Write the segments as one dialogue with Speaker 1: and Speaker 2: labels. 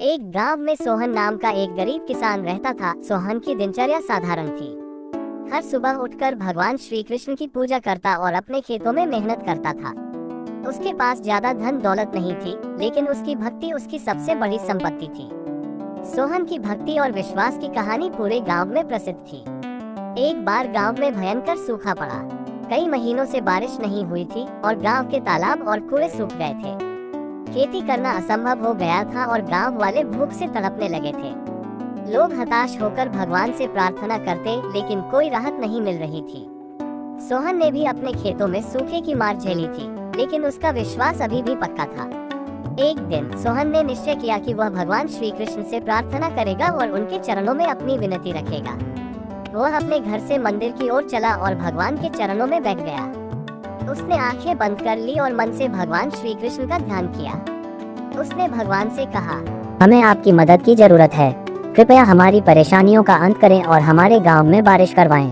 Speaker 1: एक गांव में सोहन नाम का एक गरीब किसान रहता था। सोहन की दिनचर्या साधारण थी। हर सुबह उठकर भगवान श्री कृष्ण की पूजा करता और अपने खेतों में मेहनत करता था। उसके पास ज्यादा धन दौलत नहीं थी, लेकिन उसकी भक्ति उसकी सबसे बड़ी संपत्ति थी। सोहन की भक्ति और विश्वास की कहानी पूरे गांव में प्रसिद्ध थी। एक बार गांव में भयंकर सूखा पड़ा। कई महीनों से बारिश नहीं हुई थी और गांव के तालाब और कुएं सूख गए थे। खेती करना असंभव हो गया था और गांव वाले भूख से तड़पने लगे थे। लोग हताश होकर भगवान से प्रार्थना करते, लेकिन कोई राहत नहीं मिल रही थी। सोहन ने भी अपने खेतों में सूखे की मार झेली थी, लेकिन उसका विश्वास अभी भी पक्का था। एक दिन सोहन ने निश्चय किया कि वह भगवान श्री कृष्ण से प्रार्थना करेगा और उनके चरणों में अपनी विनती रखेगा। वह अपने घर से मंदिर की ओर चला और भगवान के चरणों में बैठ गया। उसने आंखें बंद कर ली और मन से भगवान श्री कृष्ण का ध्यान किया। उसने भगवान से कहा,
Speaker 2: हमें आपकी मदद की जरूरत है। कृपया हमारी परेशानियों का अंत करें और हमारे गांव में बारिश करवाएं।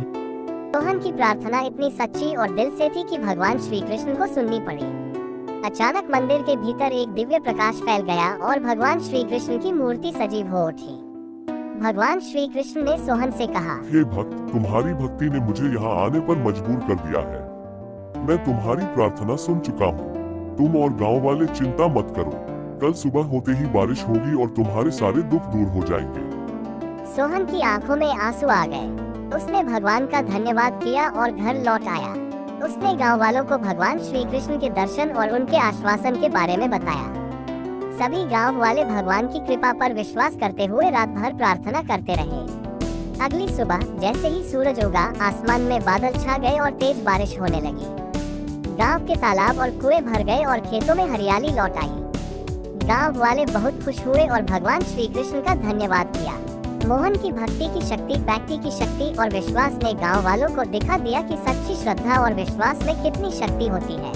Speaker 1: सोहन की प्रार्थना इतनी सच्ची और दिल से थी कि भगवान श्री कृष्ण को सुननी पड़ी। अचानक मंदिर के भीतर एक दिव्य प्रकाश फैल गया और भगवान श्री कृष्ण की मूर्ति सजीव हो उठी। भगवान श्री कृष्ण ने सोहन से कहा,
Speaker 3: हे भक्त, तुम्हारी भक्ति ने मुझे यहाँ आने पर मजबूर कर दिया है। मैं तुम्हारी प्रार्थना सुन चुका हूँ। तुम और गांव वाले चिंता मत करो। कल सुबह होते ही बारिश होगी और तुम्हारे सारे दुख दूर हो जाएंगे।
Speaker 1: सोहन की आंखों में आंसू आ गए। उसने भगवान का धन्यवाद किया और घर लौट आया। उसने गांव वालों को भगवान श्री कृष्ण के दर्शन और उनके आश्वासन के बारे में बताया। सभी गांव वाले भगवान की कृपा पर विश्वास करते हुए रात भर प्रार्थना करते रहे। अगली सुबह जैसे ही सूरज उगा, आसमान में बादल छा गए और तेज बारिश होने लगी। गांव के तालाब और कुएं भर गए और खेतों में हरियाली लौट आई। गांव वाले बहुत खुश हुए और भगवान श्री कृष्ण का धन्यवाद किया। मोहन की भक्ति की शक्ति, व्यक्ति की शक्ति और विश्वास ने गांव वालों को दिखा दिया कि सच्ची श्रद्धा और विश्वास में कितनी शक्ति होती है।